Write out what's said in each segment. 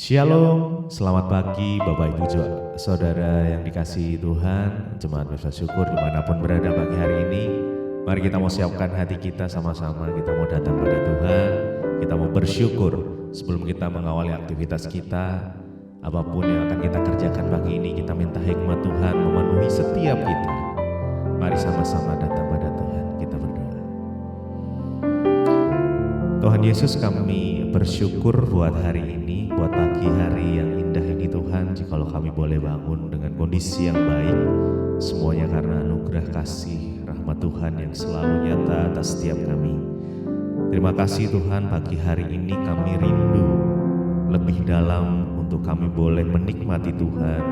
Shalom, selamat pagi Bapak Ibu Saudara yang dikasihi Tuhan, Jemaat Besar Syukur dimanapun berada pagi hari ini. Mari kita mau siapkan hati kita sama-sama, kita mau datang pada Tuhan, kita mau bersyukur sebelum kita mengawali aktivitas kita. Apapun yang akan kita kerjakan pagi ini, kita minta hikmat Tuhan memenuhi setiap kita. Mari sama-sama datang pada Tuhan, kita berdoa. Tuhan Yesus, kami bersyukur buat hari ini, buat pagi hari yang indah ini Tuhan. Jikalau kami boleh bangun dengan kondisi yang baik, semuanya karena anugerah kasih rahmat Tuhan yang selalu nyata atas setiap kami. Terima kasih Tuhan, pagi hari ini kami rindu lebih dalam untuk kami boleh menikmati Tuhan.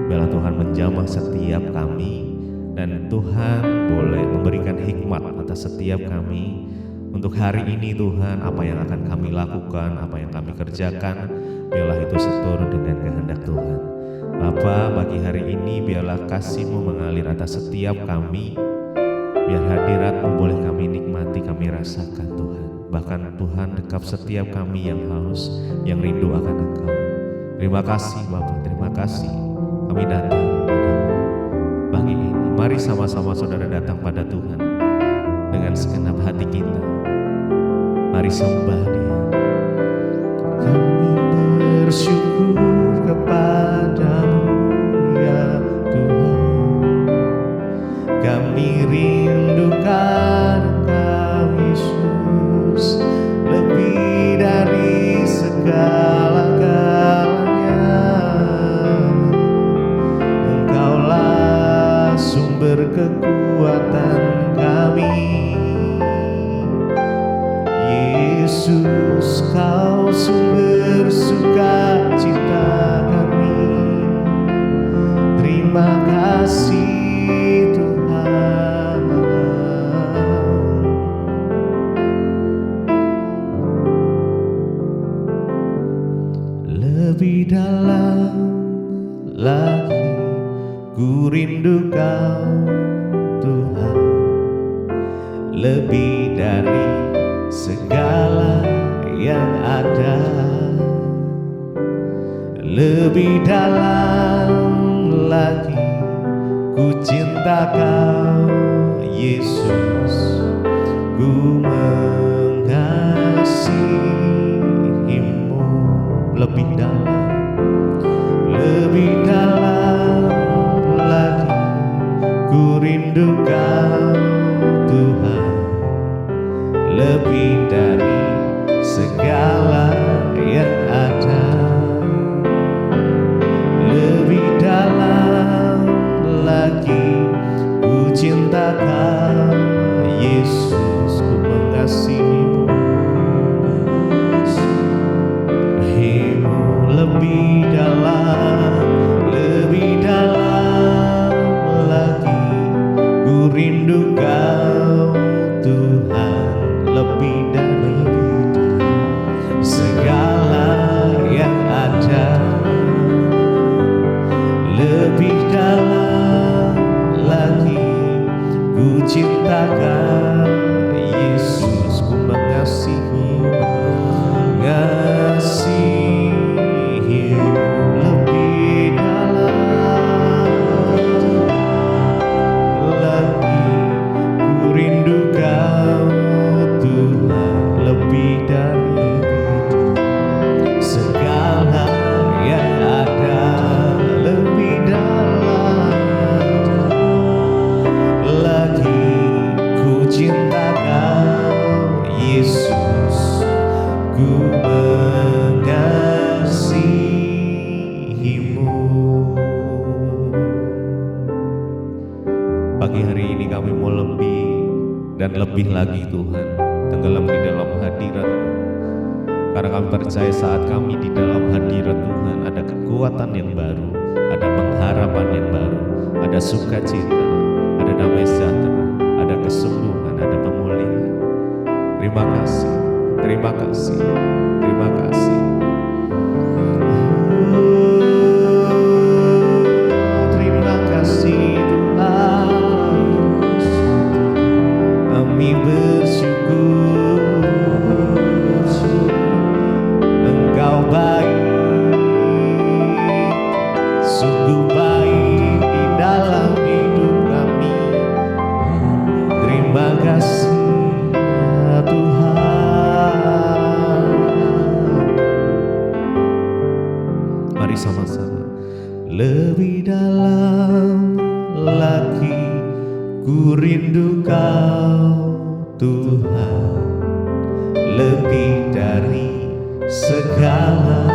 Biarlah Tuhan menjamah setiap kami, dan Tuhan boleh memberikan hikmat atas setiap kami. Untuk hari ini Tuhan, apa yang akan kami lakukan, apa yang kami kerjakan, biarlah itu seturut dengan kehendak Tuhan. Bapa, pagi hari ini biarlah kasih-Mu mengalir atas setiap kami. Biar hadirat-Mu boleh kami nikmati, kami rasakan Tuhan. Bahkan Tuhan dekap setiap kami yang haus, yang rindu akan Engkau. Terima kasih Bapa, terima kasih. Kami datang padamu pagi ini. Mari sama-sama saudara datang pada Tuhan dengan segenap hati kita. Mari sembah Dia. Kami bersyukur kepadamu ya Tuhan. Kami rindukan Engkau Yesus lebih dari segala-galanya. Engkaulah sumber kekuatan kami. Yesus, Kau sumber sukacita kami. Terima kasih Tuhan. Lebih dalam lagi ku rindu Kau Tuhan, lebih dari segala yang ada. Lebih dalam lagi ku cinta Kau Yesus, ku mengasihi-Mu. Lebih dalam lagi ku rindu Kau Tuhan, lebih dari segala yang ada. Lebih dalam lagi ku cinta Kau Yesus, ku mengasihi-Mu. Lebih dalam lagi ku rindu Kau Tuhan, lebih dari segala yang ada. Lebih dalam lagi ku cinta Kau Yesus, ku mengasihi-Mu. Lebih dalam lagi ku rindu Kau Tuhan, lebih dari segala yang ada. Lebih dalam lagi ku cinta Kau Yesus, ku mengasihi-Mu. Pagi hari ini kami mau lebih dan lebih lagi Tuhan, tenggelam di dalam hadirat-Mu. Karena kami percaya saat kami di dalam hadirat Tuhan, ada kekuatan yang baru, ada pengharapan yang baru, ada sukacita, ada damai sejahtera, ada kesembuhan, ada pemulihan. Terima kasih, terima kasih, terima kasih. Terima kasih Tuhan, kami bersyukur Engkau baik. Ku rindu Kau Tuhan, lebih dari segala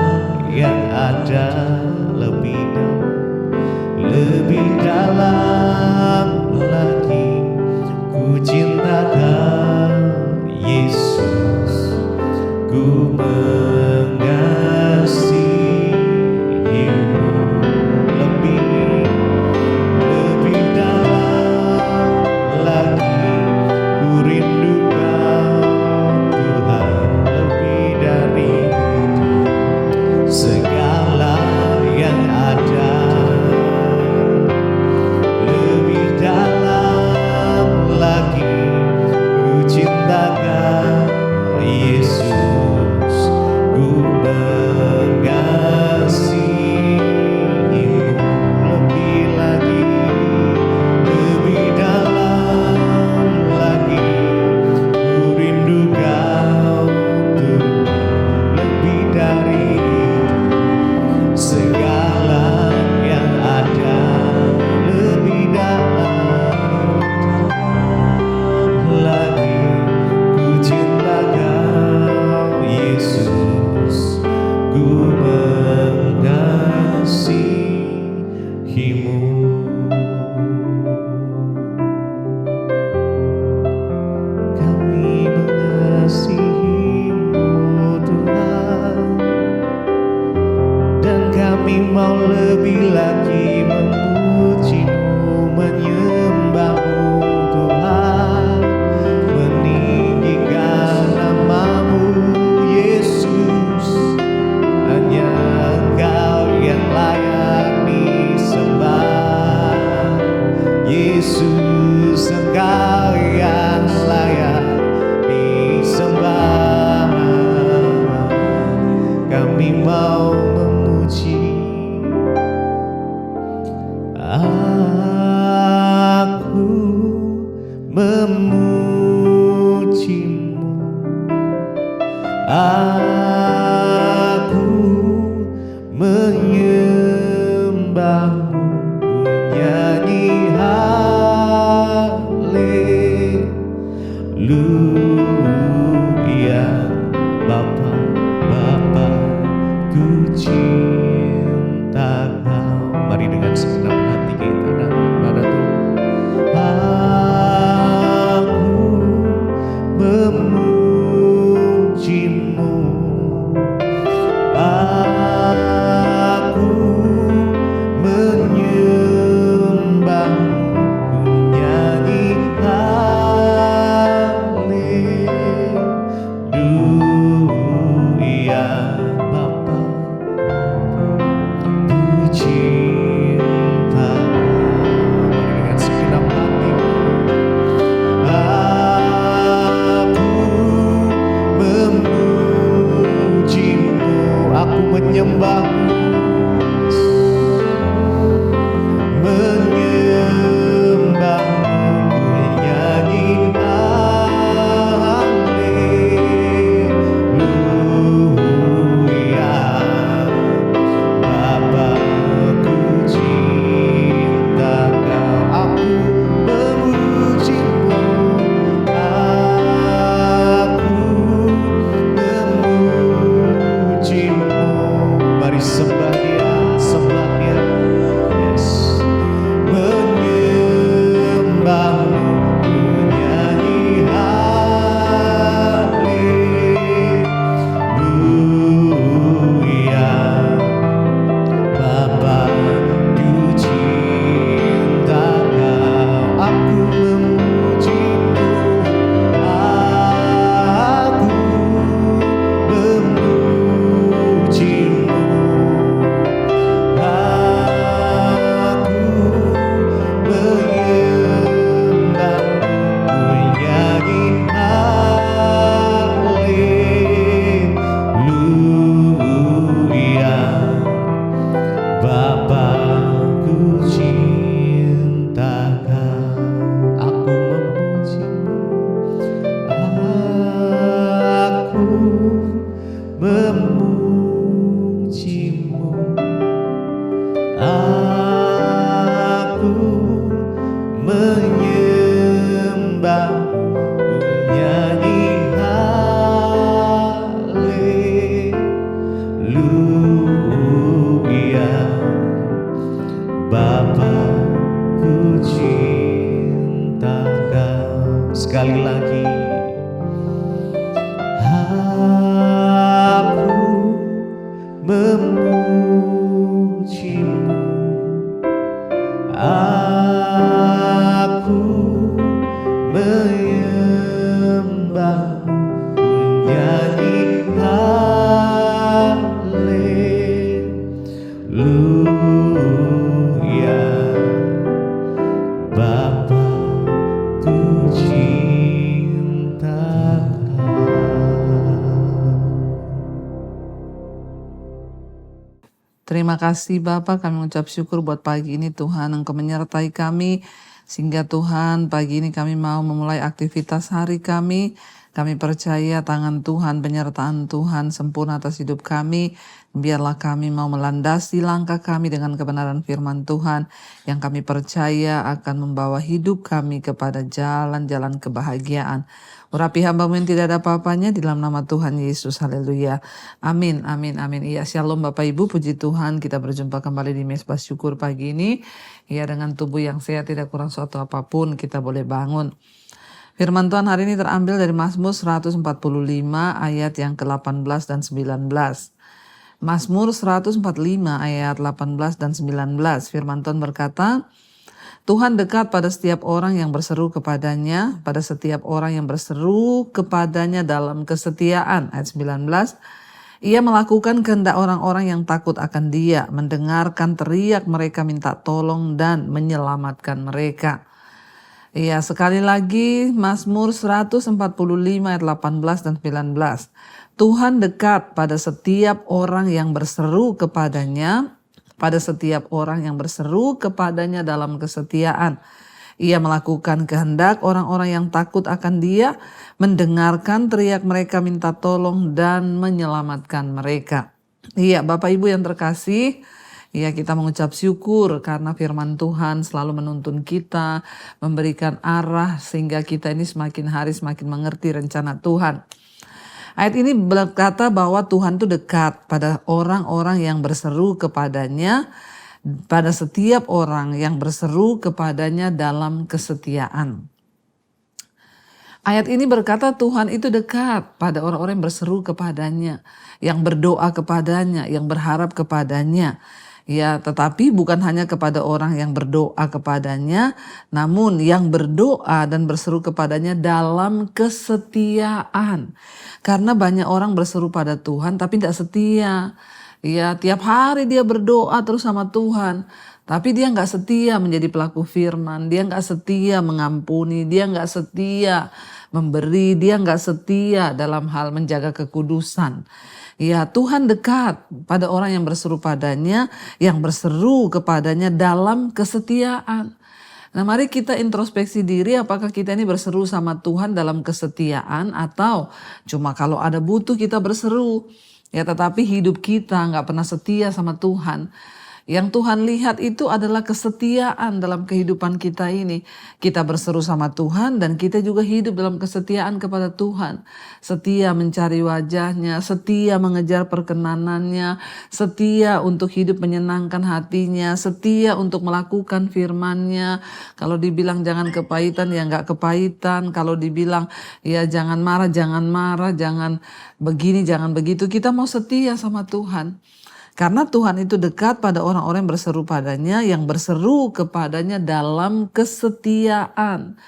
yang ada, lebih dalam lagi. Ku cinta Kau Yesus, ku mengasihimu, lebih dalam lagi. Ku rindu Kau Tuhan, lebih dari segala yang ada, lebih dalam lagi. Ku cinta Kau Yesus, ku mengasihimu, lebih lagi, lebih dalam lagi. Ku rindu Kau Tuhan, lebih dari segala yang ada, lebih dalam lagi. Ku cinta Kau Yesus, ku mengasihimu. Kami mengasihimu Tuhan, dan kami mau lebih lagi memujimu, menyembahmu Tuhan, meninggikan namamu Yesus. Hanya Engkau yang layak disembah, Yesus, Engkau yang layak disembah. Kami mau memuji, aku memujimu, aku menyembahmu, nyanyi haleluya. Bapa, Bapa, ku cinta Kau. Mari dengan segenap hati kita datang pada Tuhan. Aku memujimu, aku menyembahmu, ku nyanyi haleluya. Bapa, ku cinta Kau. Mari dengan segenap hati. Aku memujimu, aku menyembahmu, menyembahmu, ku nyanyi haleluya. Bapa, ku cinta Kau, aku memujimu, aku memujimu. Mari sembah Dia, sembah Dia. Yes. Menyembahmu, ku nyanyi haleluya. Bapa, ku cinta Kau, aku memujimu, aku memujimu, aku menyembahmu, ku nyanyi haleluya. Bapa, ku cinta Kau, aku memujimu, aku memujimu, aku menyembahmu. nyanyi haleluya. Bapa, ku cinta Kau. Sekali lagi, aku memujimu, aku menyembahmu, nyanyi haleluya. Bapa, ku cinta Kau. Terima kasih Bapa, kami mengucap syukur buat pagi ini Tuhan, Engkau menyertai kami, sehingga Tuhan pagi ini kami mau memulai aktivitas hari kami. Kami percaya tangan Tuhan, penyertaan Tuhan sempurna atas hidup kami. Biarlah kami mau melandasi langkah kami dengan kebenaran firman Tuhan, yang kami percaya akan membawa hidup kami kepada jalan-jalan kebahagiaan. Urapi hamba-Mu yang tidak ada apa-apanya, di dalam nama Tuhan Yesus, haleluya. Amin, amin, amin. Iya, shalom Bapak Ibu, puji Tuhan, kita berjumpa kembali di Mesbah Syukur pagi ini. Ya, dengan tubuh yang sehat, tidak kurang suatu apapun, kita boleh bangun. Firman Tuhan hari ini terambil dari Mazmur 145 ayat yang ke-18 dan 19. Mazmur 145 ayat 18 dan 19. Firman Tuhan berkata, Tuhan dekat pada setiap orang yang berseru kepadanya, pada setiap orang yang berseru kepadanya dalam kesetiaan. Ayat 19. Ia melakukan kehendak orang-orang yang takut akan Dia, mendengarkan teriak mereka minta tolong dan menyelamatkan mereka. Iya, sekali lagi Mazmur 145 ayat 18 dan 19. Tuhan dekat pada setiap orang yang berseru kepadanya, pada setiap orang yang berseru kepadanya dalam kesetiaan. Ia melakukan kehendak orang-orang yang takut akan Dia, mendengarkan teriak mereka minta tolong dan menyelamatkan mereka. Iya, Bapak Ibu yang terkasih, ya, kita mengucap syukur karena firman Tuhan selalu menuntun kita, memberikan arah sehingga kita ini semakin hari semakin mengerti rencana Tuhan. Ayat ini berkata bahwa Tuhan itu dekat pada orang-orang yang berseru kepadanya, pada setiap orang yang berseru kepadanya dalam kesetiaan. Ayat ini berkata Tuhan itu dekat pada orang-orang yang berseru kepadanya, yang berdoa kepadanya, yang berharap kepadanya. Ya, tetapi bukan hanya kepada orang yang berdoa kepadanya, namun yang berdoa dan berseru kepadanya dalam kesetiaan. Karena banyak orang berseru pada Tuhan tapi tidak setia. Ya, tiap hari dia berdoa terus sama Tuhan, tapi dia nggak setia menjadi pelaku firman, dia nggak setia mengampuni, dia nggak setia memberi, dia nggak setia dalam hal menjaga kekudusan. Ya, Tuhan dekat pada orang yang berseru padanya, yang berseru kepadanya dalam kesetiaan. Nah, mari kita introspeksi diri, apakah kita ini berseru sama Tuhan dalam kesetiaan atau cuma kalau ada butuh kita berseru. Ya, tetapi hidup kita nggak pernah setia sama Tuhan. Yang Tuhan lihat itu adalah kesetiaan dalam kehidupan kita ini. Kita berseru sama Tuhan dan kita juga hidup dalam kesetiaan kepada Tuhan. Setia mencari wajahnya, setia mengejar perkenanannya, setia untuk hidup menyenangkan hatinya, setia untuk melakukan firman-Nya. Kalau dibilang jangan kepahitan, ya nggak kepahitan. Kalau dibilang ya jangan marah, jangan begini, jangan begitu. Kita mau setia sama Tuhan. Karena Tuhan itu dekat pada orang-orang yang berseru padanya, yang berseru kepadanya dalam kesetiaan.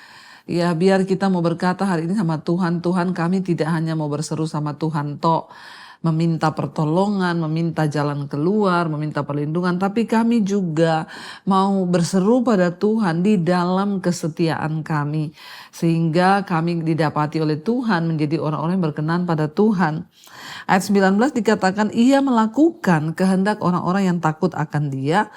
Ya, biar kita mau berkata hari ini sama Tuhan, Tuhan kami tidak hanya mau berseru sama Tuhan tok, meminta pertolongan, meminta jalan keluar, meminta perlindungan, tapi kami juga mau berseru pada Tuhan di dalam kesetiaan kami. Sehingga kami didapati oleh Tuhan menjadi orang-orang yang berkenan pada Tuhan. Ayat 19 dikatakan ia melakukan kehendak orang-orang yang takut akan Dia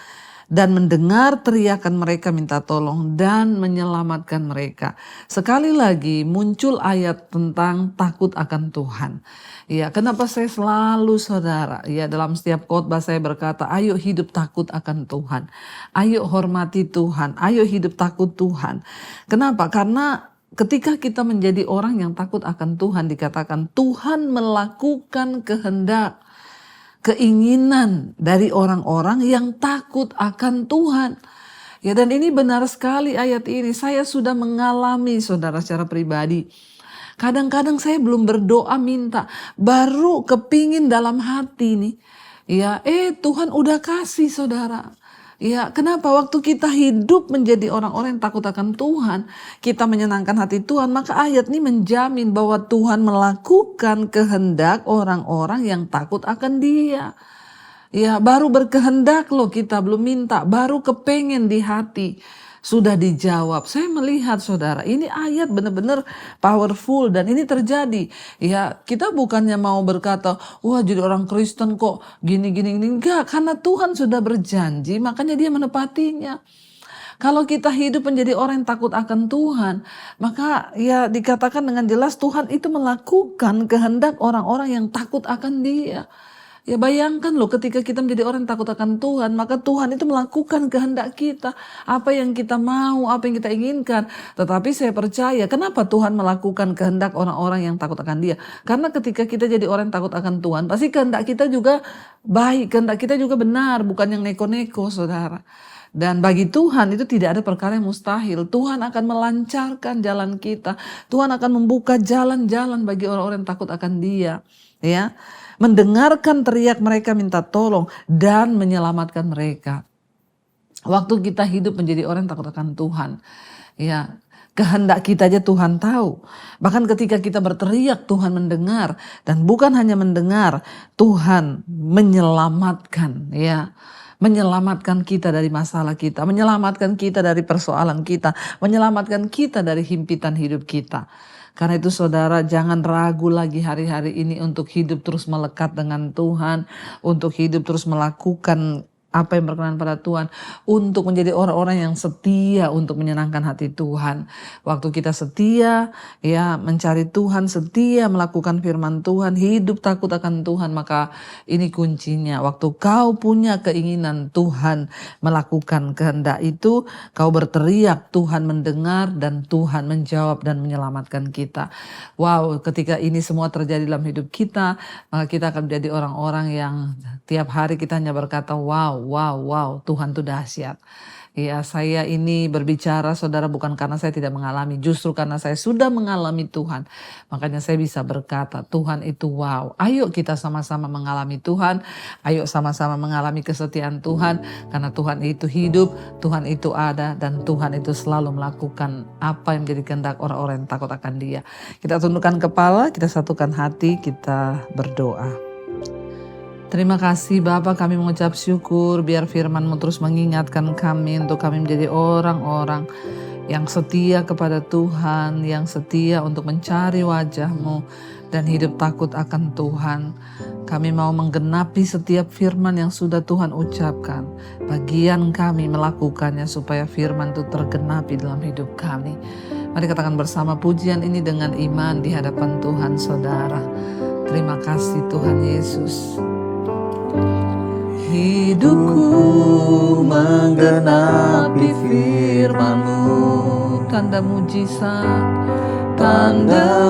dan mendengar teriakan mereka minta tolong dan menyelamatkan mereka. Sekali lagi muncul ayat tentang takut akan Tuhan. Ya, kenapa saya selalu saudara, ya dalam setiap khotbah saya berkata, ayo hidup takut akan Tuhan. Ayo hormati Tuhan, ayo hidup takut Tuhan. Kenapa? Karena ketika kita menjadi orang yang takut akan Tuhan, dikatakan Tuhan melakukan kehendak, keinginan dari orang-orang yang takut akan Tuhan. Ya, dan ini benar sekali ayat ini. Saya sudah mengalami, saudara, secara pribadi. Kadang-kadang saya belum berdoa minta, baru kepingin dalam hati nih. Ya, Tuhan udah kasih, saudara. Ya, kenapa waktu kita hidup menjadi orang-orang yang takut akan Tuhan, kita menyenangkan hati Tuhan, maka ayat ini menjamin bahwa Tuhan melakukan kehendak orang-orang yang takut akan Dia. Ya, baru berkehendak loh, kita belum minta, baru kepengen di hati. Sudah dijawab. Saya melihat, saudara, ini ayat benar-benar powerful dan ini terjadi. Ya, kita bukannya mau berkata, wah jadi orang Kristen kok gini-gini. Enggak, karena Tuhan sudah berjanji, makanya Dia menepatinya. Kalau kita hidup menjadi orang yang takut akan Tuhan, maka ya dikatakan dengan jelas Tuhan itu melakukan kehendak orang-orang yang takut akan Dia. Ya bayangkan loh, ketika kita menjadi orang yang takut akan Tuhan, maka Tuhan itu melakukan kehendak kita. Apa yang kita mau, apa yang kita inginkan. Tetapi saya percaya, kenapa Tuhan melakukan kehendak orang-orang yang takut akan Dia? Karena ketika kita jadi orang yang takut akan Tuhan, pasti kehendak kita juga baik, kehendak kita juga benar, bukan yang neko-neko, saudara. Dan bagi Tuhan itu tidak ada perkara yang mustahil. Tuhan akan melancarkan jalan kita. Tuhan akan membuka jalan-jalan bagi orang-orang yang takut akan Dia. Ya, mendengarkan teriak mereka minta tolong dan menyelamatkan mereka. Waktu kita hidup menjadi orang yang takut akan Tuhan, ya, kehendak kita aja Tuhan tahu. Bahkan ketika kita berteriak, Tuhan mendengar, dan bukan hanya mendengar, Tuhan menyelamatkan, ya. Menyelamatkan kita dari masalah kita, menyelamatkan kita dari persoalan kita, menyelamatkan kita dari himpitan hidup kita. Karena itu, saudara, jangan ragu lagi hari-hari ini untuk hidup terus melekat dengan Tuhan, untuk hidup terus melakukan apa yang berkenan pada Tuhan, untuk menjadi orang-orang yang setia untuk menyenangkan hati Tuhan. Waktu kita setia, ya, mencari Tuhan, setia melakukan firman Tuhan, hidup takut akan Tuhan, maka ini kuncinya. Waktu kau punya keinginan Tuhan melakukan kehendak itu, kau berteriak, Tuhan mendengar dan Tuhan menjawab dan menyelamatkan kita. Wow, ketika ini semua terjadi dalam hidup kita, maka kita akan menjadi orang-orang yang tiap hari kita hanya berkata, wow, Tuhan tuh dahsyat. Ya, saya ini berbicara, saudara, bukan karena saya tidak mengalami, justru karena saya sudah mengalami Tuhan. Makanya saya bisa berkata, Tuhan itu wow. Ayo kita sama-sama mengalami Tuhan, ayo sama-sama mengalami kesetiaan Tuhan, karena Tuhan itu hidup, Tuhan itu ada, dan Tuhan itu selalu melakukan apa yang menjadi kehendak orang-orang yang takut akan Dia. Kita tundukkan kepala, kita satukan hati, kita berdoa. Terima kasih Bapa, kami mengucap syukur biar firman-Mu terus mengingatkan kami untuk kami menjadi orang-orang yang setia kepada Tuhan, yang setia untuk mencari wajah-Mu dan hidup takut akan Tuhan. Kami mau menggenapi setiap firman yang sudah Tuhan ucapkan. Bagian kami melakukannya supaya firman itu tergenapi dalam hidup kami. Mari katakan bersama pujian ini dengan iman di hadapan Tuhan, saudara. Terima kasih Tuhan Yesus. Hidupku menggenapi firman-Mu, tanda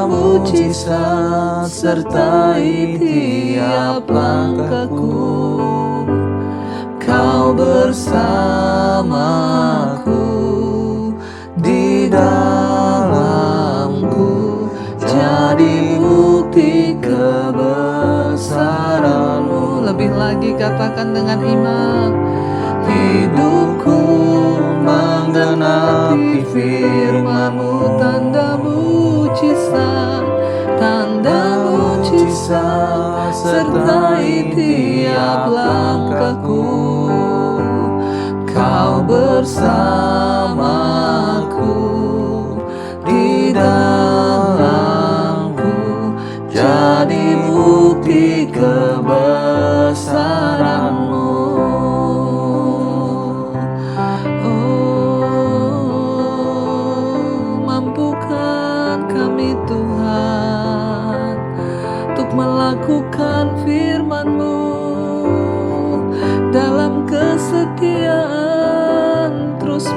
mujizat sertai tiap langkahku. Kau bersamaku di dalamku, jadi bukti kebesaran-Mu. Lebih lagi katakan dengan iman, hidupku menggenapi firman-Mu, tanda mujizat sertai tiap langkahku. Kau bersamaku di dalamku, jadi bukti kebesaran-Mu. Oh, mampukan kami Tuhan untuk melakukan firman-Mu dalam kesetiaan terus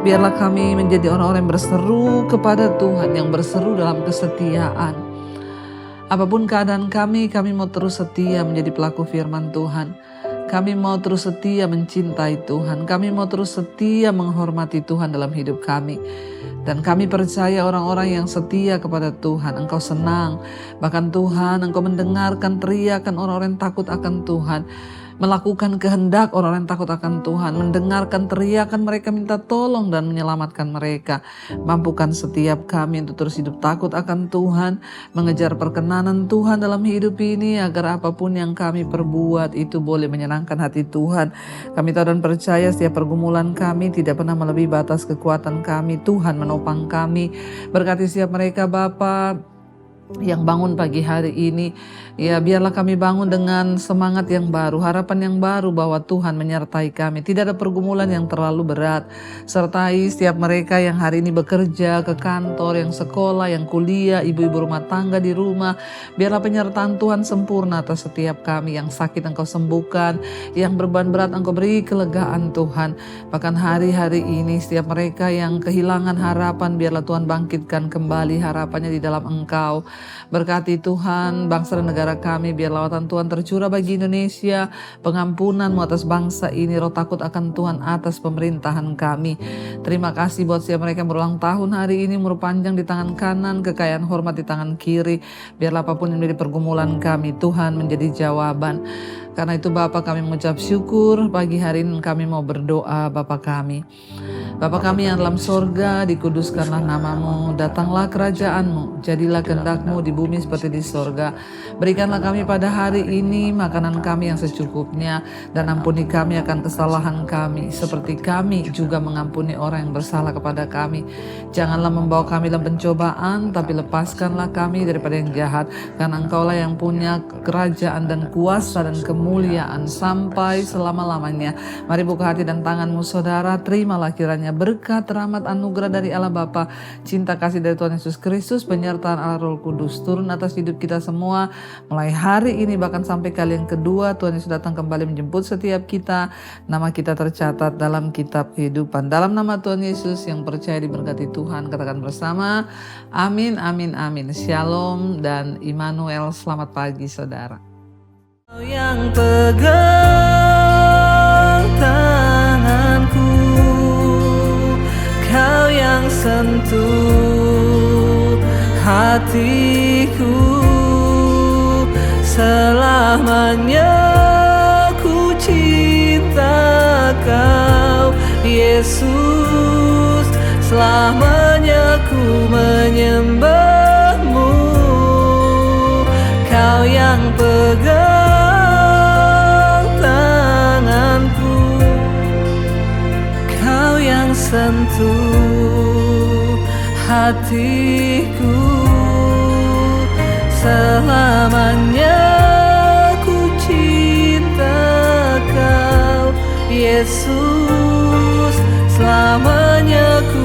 Biarlah kami menjadi orang-orang yang berseru kepada Tuhan, yang berseru dalam kesetiaan. Apapun keadaan kami mau terus setia menjadi pelaku firman Tuhan. Kami mau terus setia mencintai Tuhan. Kami mau terus setia menghormati Tuhan dalam hidup kami. Dan kami percaya orang-orang yang setia kepada Tuhan, Engkau senang. Bahkan Tuhan, Engkau mendengarkan teriakan orang-orang yang takut akan Tuhan. Melakukan kehendak orang-orang yang takut akan Tuhan, mendengarkan teriakan mereka minta tolong dan menyelamatkan mereka. Mampukan setiap kami untuk terus hidup takut akan Tuhan, mengejar perkenanan Tuhan dalam hidup ini, agar apapun yang kami perbuat itu boleh menyenangkan hati Tuhan. Kami tahu dan percaya setiap pergumulan kami tidak pernah melebihi batas kekuatan kami. Tuhan menopang kami. Berkati setiap mereka Bapa yang bangun pagi hari ini, ya biarlah kami bangun dengan semangat yang baru, harapan yang baru bahwa Tuhan menyertai kami. Tidak ada pergumulan yang terlalu berat. Sertai setiap mereka yang hari ini bekerja, ke kantor, yang sekolah, yang kuliah, ibu-ibu rumah tangga di rumah. Biarlah penyertaan Tuhan sempurna atas setiap kami. Yang sakit Engkau sembuhkan, yang beban berat Engkau beri kelegaan Tuhan. Bahkan hari-hari ini setiap mereka yang kehilangan harapan, biarlah Tuhan bangkitkan kembali harapannya di dalam Engkau. Berkati Tuhan bangsa dan negara kami, biar lawatan Tuhan tercurah bagi Indonesia, pengampunan-Mu atas bangsa ini, roh takut akan Tuhan atas pemerintahan kami. Terima kasih buat siapa mereka yang berulang tahun hari ini, umur panjang di tangan kanan, kekayaan hormat di tangan kiri. Biarlah apapun yang menjadi pergumulan kami, Tuhan menjadi jawaban. Karena itu Bapa, kami mengucap syukur pagi hari ini. Kami mau berdoa. Bapa kami yang dalam sorga, dikuduskanlah nama-Mu, datanglah kerajaan-Mu, jadilah kehendak-Mu di bumi seperti di sorga. Berikanlah kami pada hari ini makanan kami yang secukupnya, dan ampuni kami akan kesalahan kami, seperti kami juga mengampuni orang yang bersalah kepada kami. Janganlah membawa kami dalam pencobaan, tapi lepaskanlah kami daripada yang jahat, karena Engkaulah yang punya kerajaan dan kuasa dan kemuliaan sampai selama-lamanya. Mari buka hati dan tanganmu saudara, terimalah kiranya berkat, rahmat, anugerah dari Allah Bapa, cinta kasih dari Tuhan Yesus Kristus, penyertaan Allah Roh Kudus turun atas hidup kita semua mulai hari ini bahkan sampai kali yang kedua Tuhan Yesus datang kembali menjemput setiap kita. Nama kita tercatat dalam kitab kehidupan. Dalam nama Tuhan Yesus yang percaya diberkati Tuhan, katakan bersama amin, amin, amin. Shalom dan Immanuel. Selamat pagi saudara. Yang pegang tanganku, Kau yang sentuh hatiku, selamanya ku cinta Kau Yesus, selamanya ku menyembah-Mu. Kau yang pegang tanganku, Kau yang sentuh hatiku, selamanya ku cinta Kau Yesus, selamanya ku